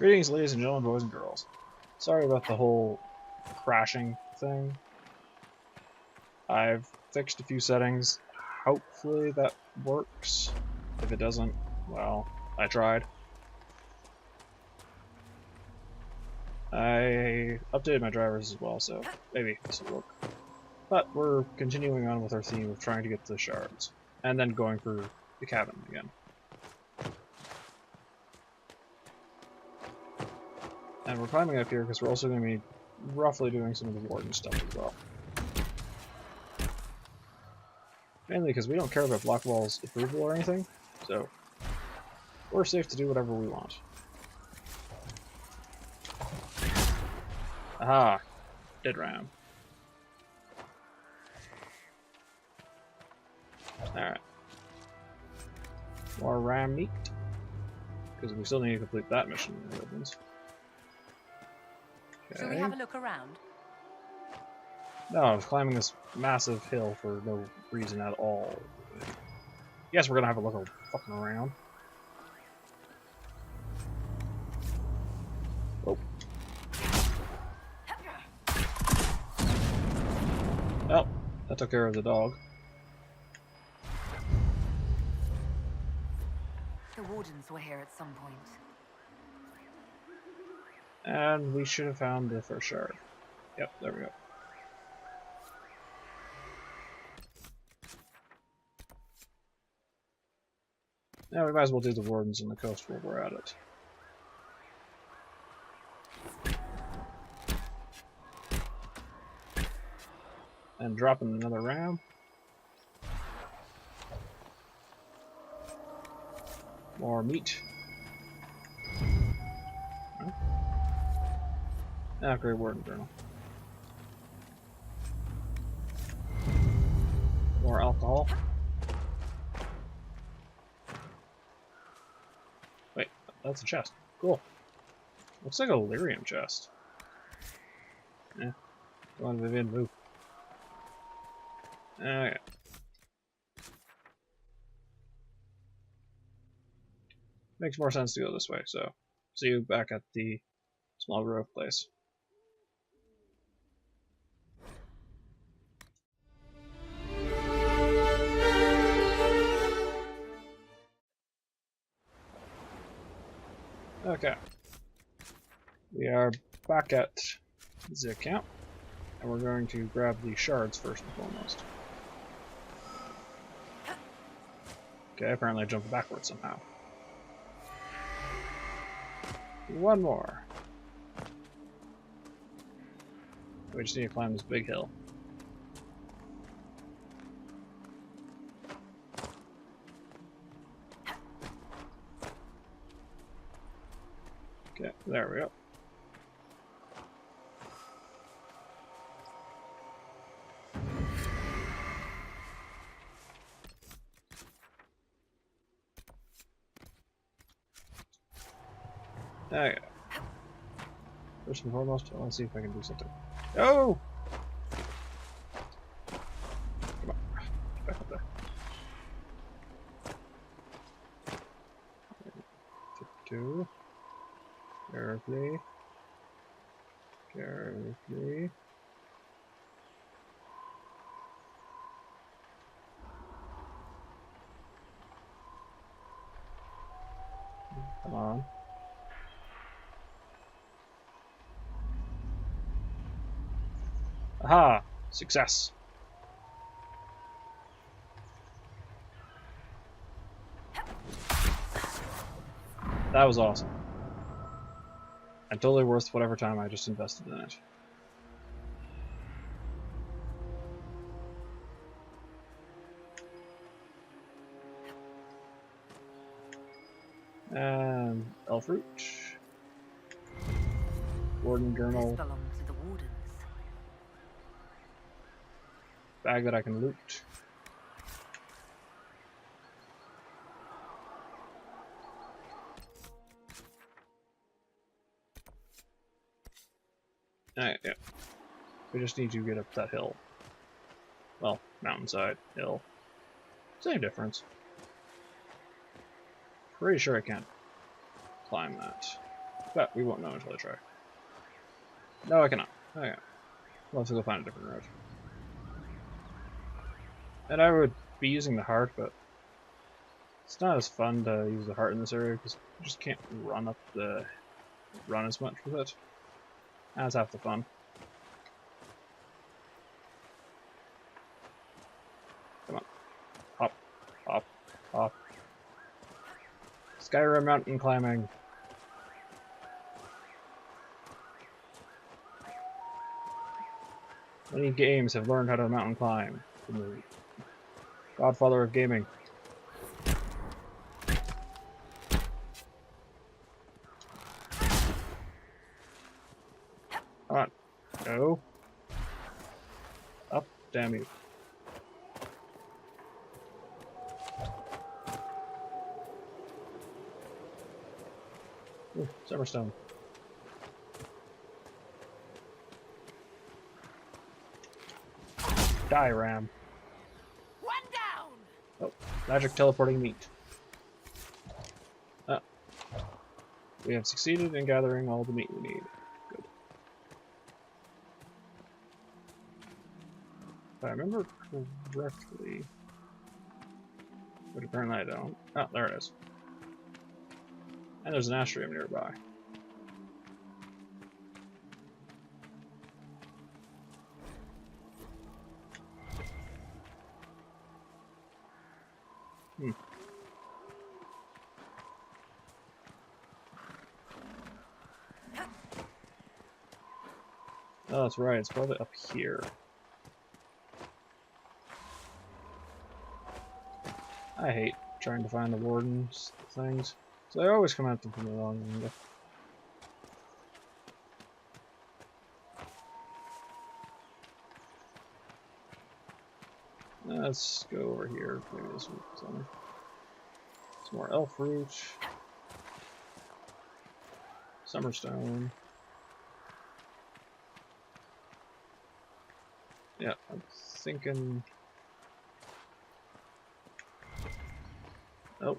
Greetings, ladies and gentlemen, boys and girls. Sorry about the whole crashing thing. I've fixed a few settings. Hopefully that works. If it doesn't, well, I tried. I updated my drivers as well, so maybe this will work. But we're continuing on with our theme of trying to get the shards, and then going for the cabin again. And we're climbing up here because we're also going to be roughly doing some of the warden stuff as well. Mainly because we don't care about Blockwall's approval or anything, so we're safe to do whatever we want. Aha! Dead ram. Alright. More ram meat. Because we still need to complete that mission in the Woodlands. Shall we have a look around? No, I was climbing this massive hill for no reason at all. Yes, we're gonna have a look fucking around. Oh. Well, that took care of the dog. The wardens were here at some point. And we should have found the first shard. Yep, there we go. Now we might as well do the wardens on the coast while we're at it. And dropping another ram. More meat. Ah, great warden journal. More alcohol. Wait, that's a chest. Cool. Looks like a lyrium chest. Eh. Go on, Vivian, move. Okay. Makes more sense to go this way, so see you back at the small grove place. Okay. We are back at the camp, and we're going to grab the shards first and foremost. Okay, apparently I jumped backwards somehow. One more. We just need to climb this big hill. Okay, there we go. Okay. First and foremost, I want to see if I can do something. Oh! Come on. Get back up there. Two. Carefully. Carefully. Come on. Aha! Success! That was awesome. And totally worth whatever time I just invested in it. And elf root. Warden journal. This belongs to the wardens. Bag that I can loot. Alright, yeah. We just need to get up that hill. Well, mountainside, hill. Same difference. Pretty sure I can't climb that. But we won't know until I try. No, I cannot. Okay. We'll have to go find a different route. And I would be using the heart, but it's not as fun to use the heart in this area because you just can't run as much with it. That's half the fun. Come on. Hop, hop, hop. Skyrim mountain climbing. Many games have learned how to mountain climb from the godfather of gaming. Come on. Go. Up, damn you. Ooh, Summerstone. Die, Ram. One down. Oh, magic teleporting meat. Ah. We have succeeded in gathering all the meat we need. Good. If I remember correctly, but apparently I don't. Oh, there it is. And there's an astrium nearby. Oh, that's right, it's probably up here. I hate trying to find the wardens things, so I always come at them from the wrong angle. Let's go over here. Maybe this will be something. Some more elf root. Summerstone. Yeah, I'm thinking. Oh.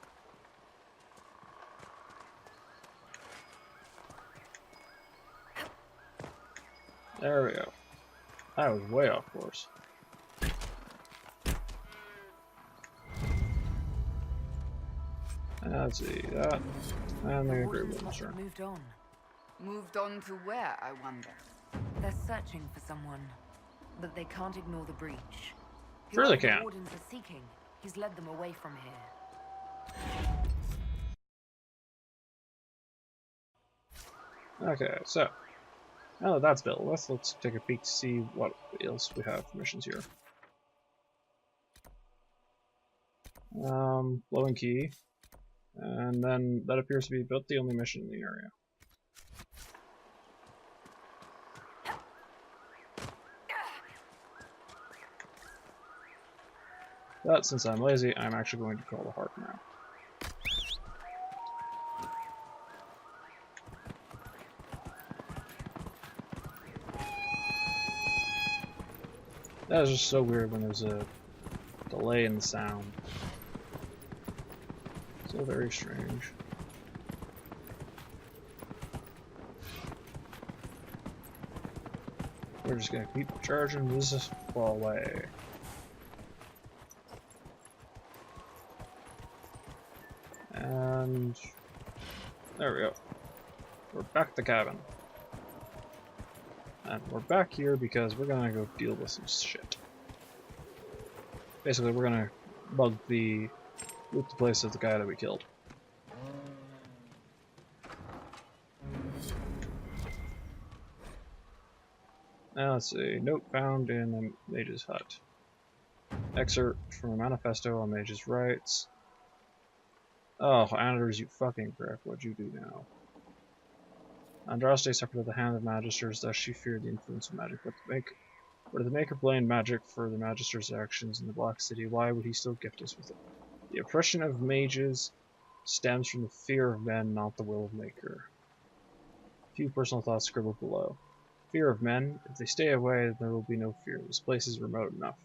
There we go. I was way off course. Let's see that. And the agreement Must sure. have moved on. Moved on to where, I wonder? They're searching for someone, but they can't ignore the breach. Sure they Whoever can. The wardens are seeking. He's led them away from here. Okay, so now that that's built, let's take a peek to see what else we have for missions here. Blowing key, and then that appears to be about the only mission in the area. But since I'm lazy, I'm actually going to call the heart now. That is just so weird when there's a delay in the sound. So very strange. We're just gonna keep charging this ball away. And there we go. We're back at the cabin. And we're back here because we're gonna go deal with some shit. Basically, we're gonna loot the place of the guy that we killed. Now let's see. Note found in the mage's hut. Excerpt from a manifesto on mage's rights. Oh, Anders, you fucking prick. What'd you do now? Andraste suffered at the hand of magisters, thus she feared the influence of magic. But the Maker blamed magic for the Magister's actions in the Black City, why would he still gift us with it? The oppression of mages stems from the fear of men, not the will of Maker. A few personal thoughts scribbled below. Fear of men? If they stay away, there will be no fear. This place is remote enough.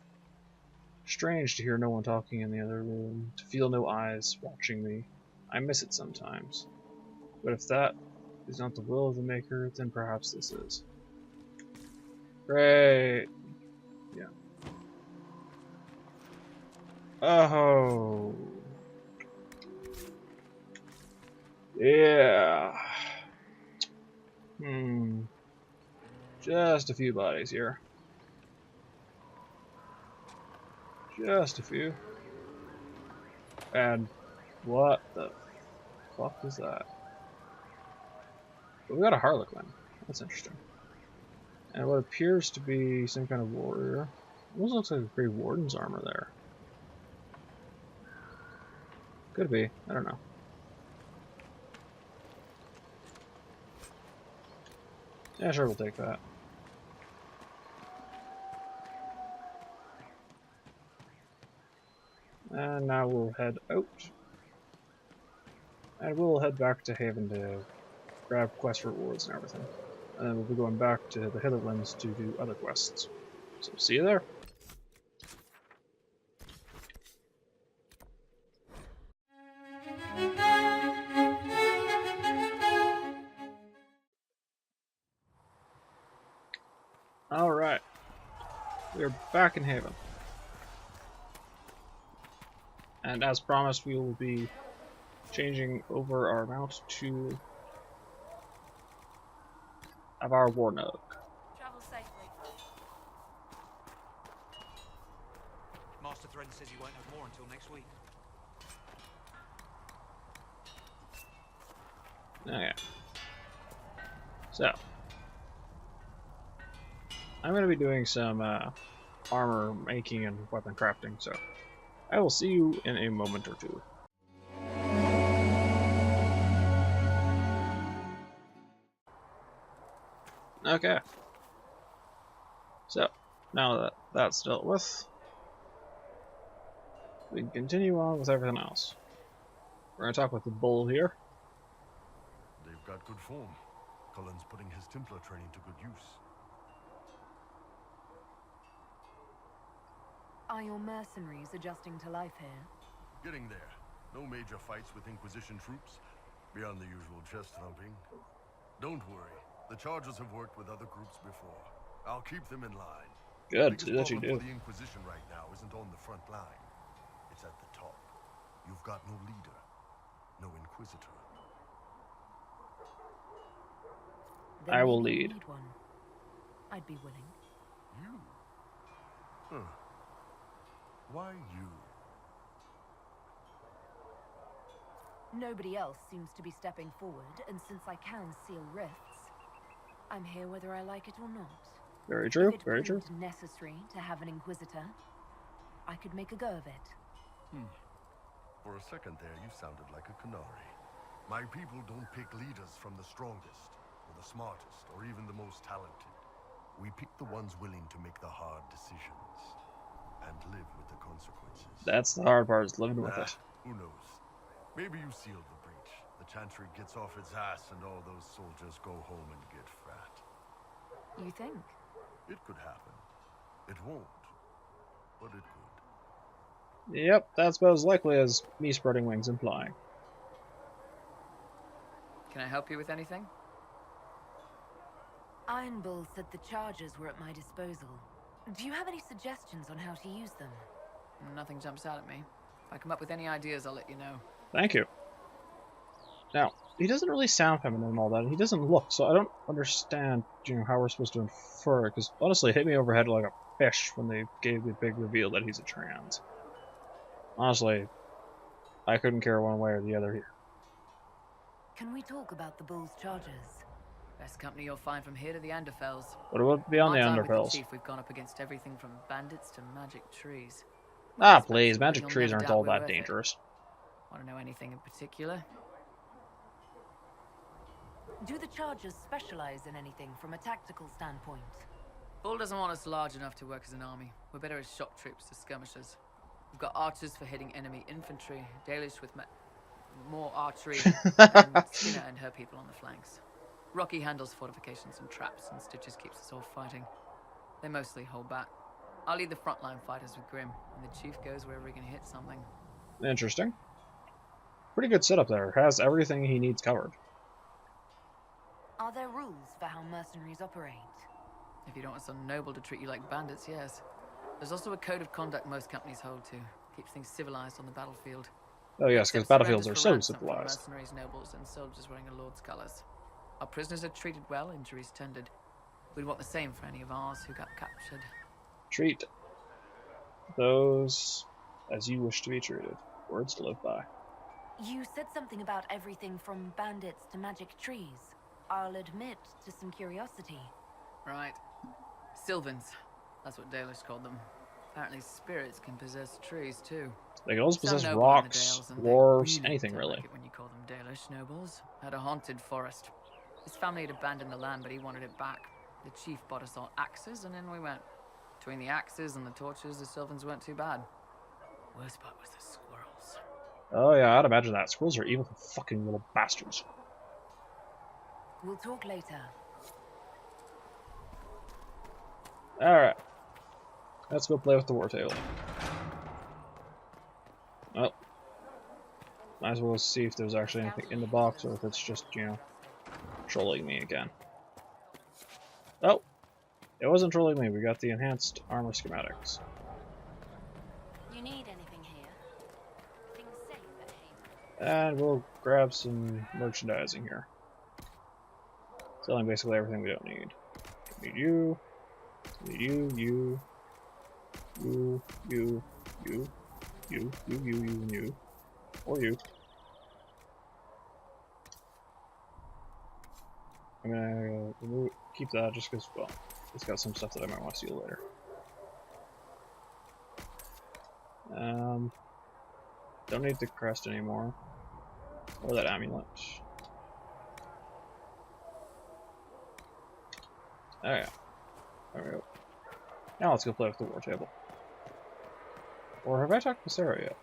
Strange to hear no one talking in the other room, to feel no eyes watching me. I miss it sometimes. But if If it's not the will of the Maker, then perhaps this is. Great. Yeah. Oh. Yeah. Just a few bodies here. Just a few. And what the fuck is that? But we got a Harlequin. That's interesting. And what appears to be some kind of warrior. Almost looks like a Grey Warden's armor there. Could be. I don't know. Yeah, sure, we'll take that. And now we'll head out. And we'll head back to Haven to grab quest rewards and everything. And then we'll be going back to the Hitherlands to do other quests. So see you there. Alright. We're back in Haven. And as promised, we will be changing over our mount to our Warnog. Travel safely. Master Thread says you won't have more until next week. Okay. So, I'm going to be doing some armor making and weapon crafting, so I will see you in a moment or two. Okay. So, now that that's dealt with, we can continue on with everything else. We're going to talk with the bull here. They've got good form. Cullen's putting his Templar training to good use. Are your mercenaries adjusting to life here? Getting there. No major fights with Inquisition troops, beyond the usual chest thumping. Don't worry. The Chargers have worked with other groups before. I'll keep them in line. Good, The do biggest that you problem do. for the Inquisition right now isn't on the front line. It's at the top. You've got no leader, no Inquisitor. Then I will maybe we lead. need one. I'd be willing. You? Huh. Why you? Nobody else seems to be stepping forward, and since I can seal rifts, I'm here whether I like it or not. Very true, If it very true. proved necessary to have an Inquisitor, I could make a go of it. For a second there, you sounded like a canary. My people don't pick leaders from the strongest, or the smartest, or even the most talented. We pick the ones willing to make the hard decisions, and live with the consequences. That's the hard part, is living with it. Who knows? Maybe you sealed the breach. The Chantry gets off its ass and all those soldiers go home and get fat. You think? It could happen. It won't, but it could. Yep, that's about as likely as me spreading wings implying. Can I help you with anything? Iron Bull said the charges were at my disposal. Do you have any suggestions on how to use them? Nothing jumps out at me. If I come up with any ideas, I'll let you know. Thank you. Now, he doesn't really sound feminine and all that, and he doesn't look, so I don't understand, how we're supposed to infer it, because honestly, it hit me overhead like a fish when they gave the big reveal that he's a trans. Honestly, I couldn't care one way or the other here. Can we talk about the Bull's charges? Best company you'll find from here to the Anderfells. What about beyond the My time with Underfells? Chief, we've gone up against everything from bandits to magic trees. Ah, please, magic You'll trees never aren't doubt all we're that worth it. dangerous. Want to know anything in particular? Do the charges specialize in anything from a tactical standpoint? Bull doesn't want us large enough to work as an army. We're better as shock troops to skirmishers. We've got archers for hitting enemy infantry, Dalish with more archery, and Skinner and her people on the flanks. Rocky handles fortifications and traps, and Stitches keeps us all fighting. They mostly hold back. I'll lead the frontline fighters with Grim, and the Chief goes wherever he can hit something. Interesting. Pretty good setup there. Has everything he needs covered. Are there rules for how mercenaries operate? If you don't want some noble to treat you like bandits, yes. There's also a code of conduct most companies hold to. Keeps things civilized on the battlefield. Oh yes, because Except battlefields are surrenders so for ransom from civilized. mercenaries, nobles, and soldiers wearing a lord's colours. Our prisoners are treated well, injuries tended. We'd want the same for any of ours who got captured. Treat those as you wish to be treated. Words to live by. You said something about everything from bandits to magic trees. I'll admit to some curiosity. Right. Sylvans. That's what Dalish called them. Apparently spirits can possess trees too. They can also Some possess noble in the rocks, Dales, and dwarves, they anything don't really. like it when you call them Dalish nobles. Had a haunted forest. His family had abandoned the land, but he wanted it back. The chief bought us all axes, and in we went. Between the axes and the torches, the Sylvans weren't too bad. Worst part was the squirrels. Oh yeah, I'd imagine that. Squirrels are evil fucking little bastards. We'll talk later. Alright. Let's go play with the war table. Oh. Might as well see if there's actually anything in the box or if it's just, you know, trolling me again. Oh! It wasn't trolling me, we got the enhanced armor schematics. You need anything here? Things safe at Haven. And we'll grab some merchandising here. Selling basically everything we don't need. Need you. Need you, you. You, you, you. You, and you. Or you. I'm gonna remove, keep that just because, well, it's got some stuff that I might want to see later. Don't need the crest anymore. Or that amulet. Oh yeah. There we go. Now let's go play with the war table. Or have I talked with Sarah yet?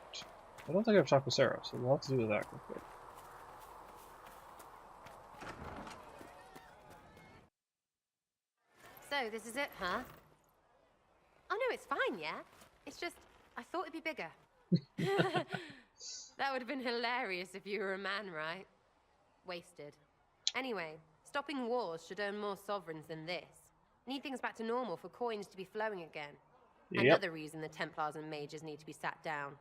I don't think I've talked with Sarah, so we'll have to do that real quick. So, this is it, huh? Oh no, it's fine, yeah? It's just, I thought it'd be bigger. That would have been hilarious if you were a man, right? Wasted. Anyway, stopping wars should earn more sovereigns than this. Need things back to normal for coins to be flowing again. Yep. Another reason the Templars and mages need to be sat down.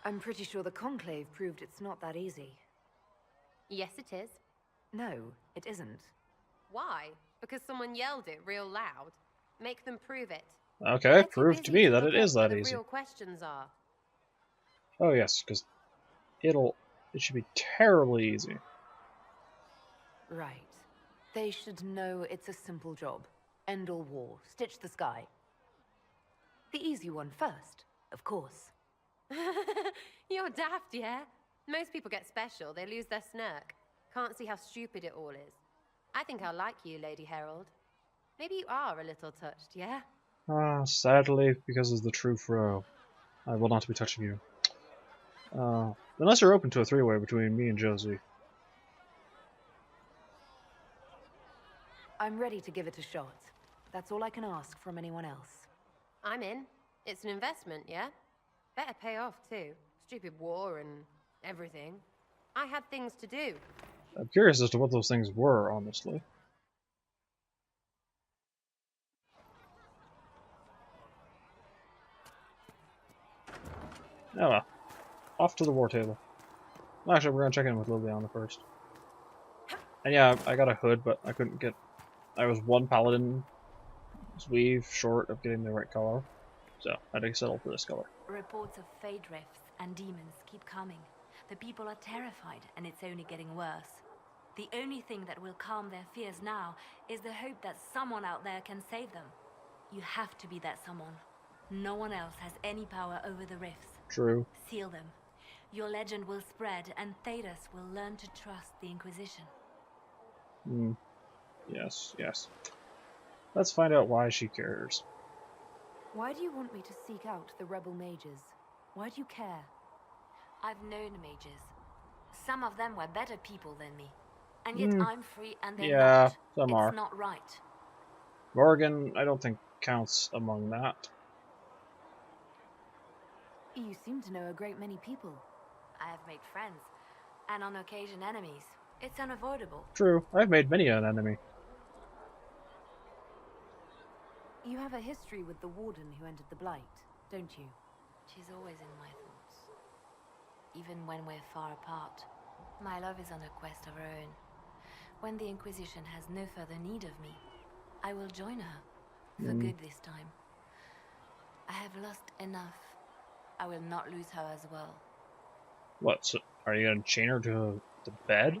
I'm pretty sure the Conclave proved it's not that easy. Yes, it is. No, it isn't. Why? Because someone yelled it real loud? Make them prove it. Okay, They're too prove to busy me that look it is up where that the easy. real questions are. Oh yes, because it should be terribly easy. Right. They should know it's a simple job. End all war, stitch the sky. The easy one first, of course. You're daft, yeah? Most people get special, they lose their smirk. Can't see how stupid it all is. I think I'll like you, Lady Herald. Maybe you are a little touched, yeah? Ah, sadly, because of the true fro, I will not be touching you. Unless you're open to a three-way between me and Josie. I'm ready to give it a shot. That's all I can ask from anyone else. I'm in. It's an investment, yeah? Better pay off, too. Stupid war and everything. I had things to do. I'm curious as to what those things were, honestly. Oh well. Off to the war table. Well, actually, we're gonna check in with Liliana first. And yeah, I got a hood, but I couldn't get... I was one paladin's weave short of getting the right color. So, I had to settle for this color. Reports of fade rifts and demons keep coming. The people are terrified, and it's only getting worse. The only thing that will calm their fears now is the hope that someone out there can save them. You have to be that someone. No one else has any power over the rifts. True. Seal them. Your legend will spread, and Thedas will learn to trust the Inquisition. Yes, yes. Let's find out why she cares. Why do you want me to seek out the rebel mages? Why do you care? I've known mages. Some of them were better people than me. And yet I'm free and they're not. Some are. It's not right. Morgan, I don't think counts among that. You seem to know a great many people. I have made friends, and on occasion enemies. It's unavoidable. True, I've made many an enemy. You have a history with the warden who entered the Blight, don't you? She's always in my thoughts. Even when we're far apart. My love is on a quest of her own. When the Inquisition has no further need of me, I will join her. For good this time. I have lost enough. I will not lose her as well. What, so are you gonna chain her to the bed?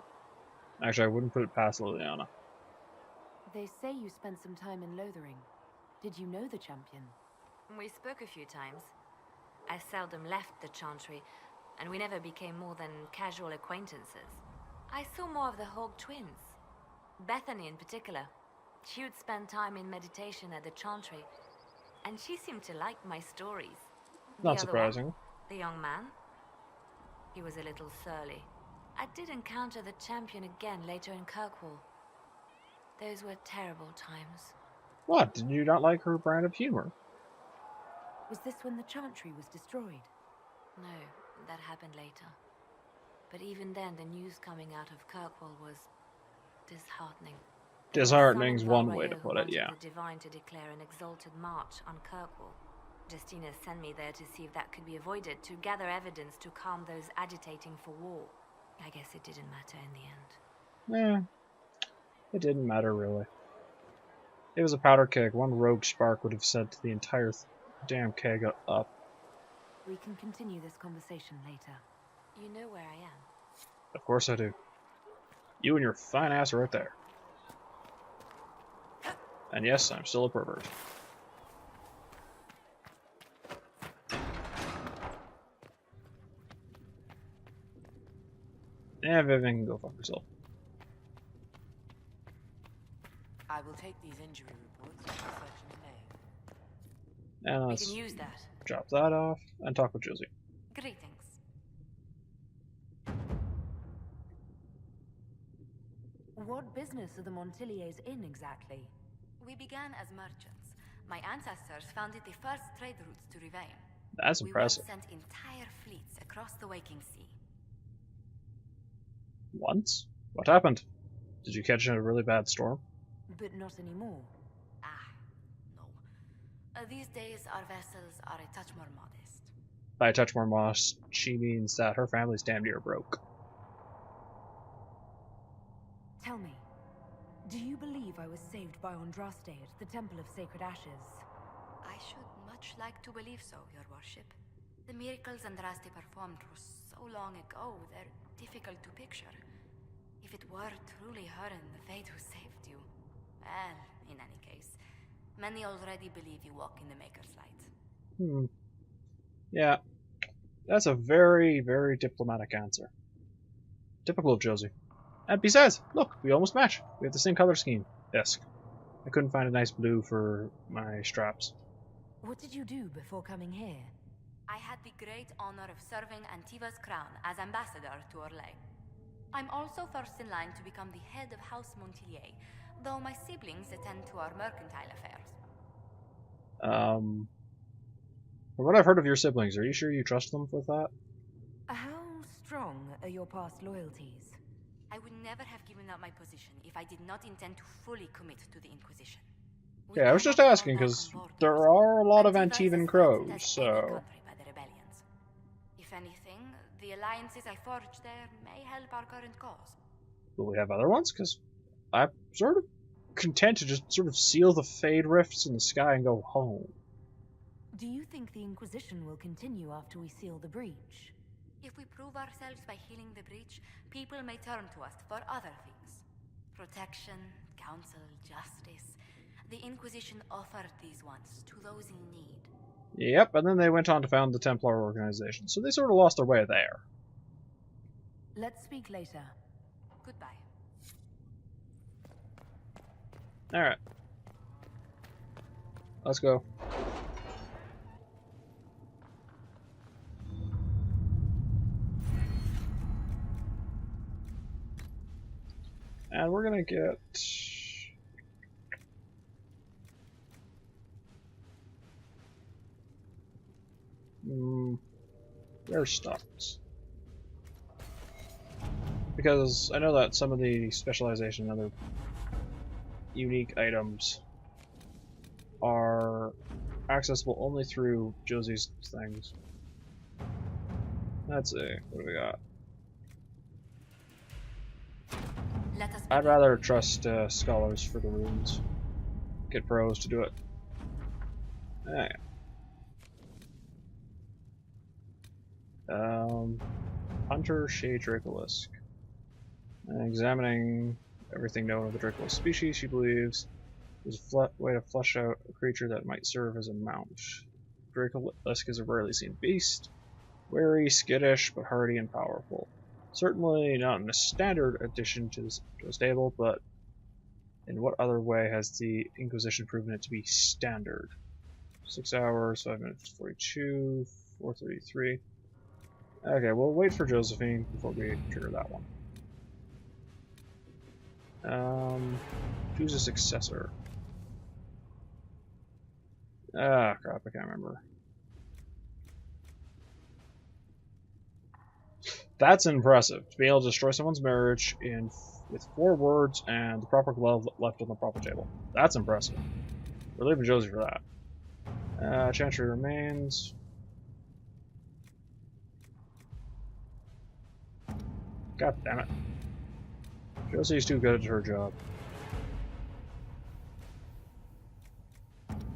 Actually, I wouldn't put it past Liliana. They say you spent some time in Lothering. Did you know the champion? We spoke a few times. I seldom left the Chantry, and we never became more than casual acquaintances. I saw more of the Hawk twins. Bethany in particular. She would spend time in meditation at the Chantry, and she seemed to like my stories. Not surprising. The young man? He was a little surly. I did encounter the champion again later in Kirkwall. Those were terrible times. What? Did you not like her brand of humor? Was this when the Chantry was destroyed? No, that happened later. But even then, the news coming out of Kirkwall was disheartening. Disheartening's one way to put it, yeah. The Divine to declare an exalted march on Kirkwall. Justina sent me there to see if that could be avoided, to gather evidence to calm those agitating for war. I guess it didn't matter in the end. It didn't matter really. It was a powder keg. One rogue spark would have sent the entire damn keg up. We can continue this conversation later. You know where I am. Of course I do. You and your fine ass right there. And yes, I'm still a pervert. Yeah, Vivian can go fuck herself. I will take these injury reports to Section A. And We let's can use that. drop that off and talk with Josie. Greetings. What business are the Montiliers in exactly? We began as merchants. My ancestors founded the first trade routes to Rivain. That's impressive. We once sent entire fleets across the Waking Sea. Once? What happened? Did you catch a really bad storm? But not anymore. No. These days, our vessels are a touch more modest. By a touch more modest, she means that her family's damn near broke. Tell me, do you believe I was saved by Andraste at the Temple of Sacred Ashes? I should much like to believe so, Your Worship. The miracles Andraste performed were so long ago, they're difficult to picture. If it were truly her and the Fate who saved you, well, in any case, many already believe you walk in the Maker's light. Yeah, that's a very, very diplomatic answer. Typical of Josie. And besides, look, we almost match. We have the same color scheme. Desk. I couldn't find a nice blue for my straps. What did you do before coming here? I had the great honor of serving Antiva's crown as ambassador to Orlais. I'm also first in line to become the head of House Montilier, though my siblings attend to our mercantile affairs. From what I've heard of your siblings, are you sure you trust them with that? How strong are your past loyalties? I would never have given up my position if I did not intend to fully commit to the Inquisition. Yeah, I was just asking, because there are a lot of Antivan crows, so... If anything, the alliances I forged there may help our current cause. Will we have other ones? Because I'm sort of content to just sort of seal the fade rifts in the sky and go home. Do you think the Inquisition will continue after we seal the breach? If we prove ourselves by healing the breach, people may turn to us for other things. Protection, counsel, justice. The Inquisition offered these once to those in need. Yep, and then they went on to found the Templar organization, so they sort of lost their way there. Let's speak later. Goodbye. Alright. Let's go. And we're gonna get... Where's stocks? because I know that some of the specialization and other unique items are accessible only through Josie's things. Let's see, what do we got? Let us I'd begin. rather trust scholars for the runes. Get pros to do it. Alright. Hunter Shea Dracolisk. Examining everything known of the Dracolisk species, she believes there's a way to flesh out a creature that might serve as a mount. Dracolisk is a rarely seen beast, wary, skittish, but hardy and powerful. Certainly not in a standard addition to the stable, but in what other way has the Inquisition proven it to be standard? 6 hours, 5 minutes 42, 4:33. Okay, we'll wait for Josephine before we trigger that one. Choose a successor. Ah, crap, I can't remember. That's impressive, to be able to destroy someone's marriage with 4 words and the proper glove left on the proper table. That's impressive. We're leaving Josie for that. Chantry remains. God damn it. Josie's too good at her job.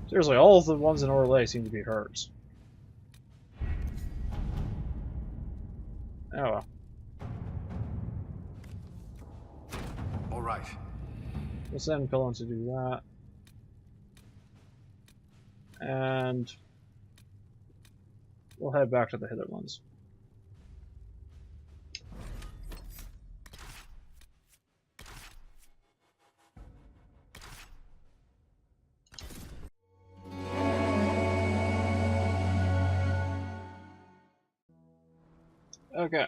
Seriously, all of the ones in Orlais seem to be hers. Oh well. Alright. We'll send Pillin to do that. And we'll head back to the Hitherlands. Okay,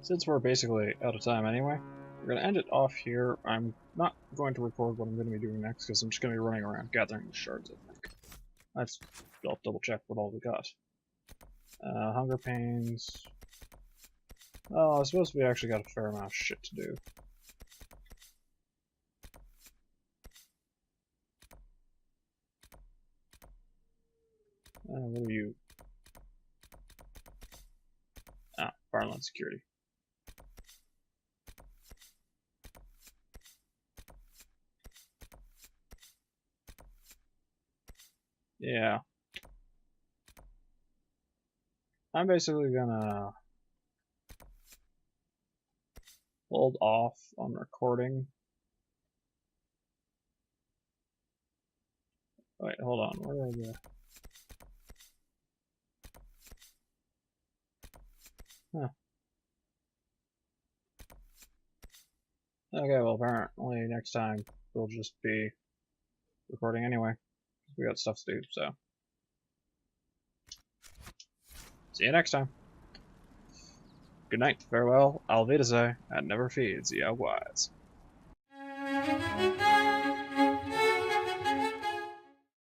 since we're basically out of time anyway, we're going to end it off here. I'm not going to record what I'm going to be doing next because I'm just going to be running around gathering the shards, I think. I'll double check what all we got. Hunger pains. Oh, I suppose we actually got a fair amount of shit to do. What are you? Ah, Farmland security. Yeah. I'm basically gonna hold off on recording. Wait, hold on. Where are the... Huh. Okay, well apparently next time we'll just be recording anyway. We got stuff to do, so. See you next time. Good night, farewell, Auf Wiedersehen, and never feed the wise.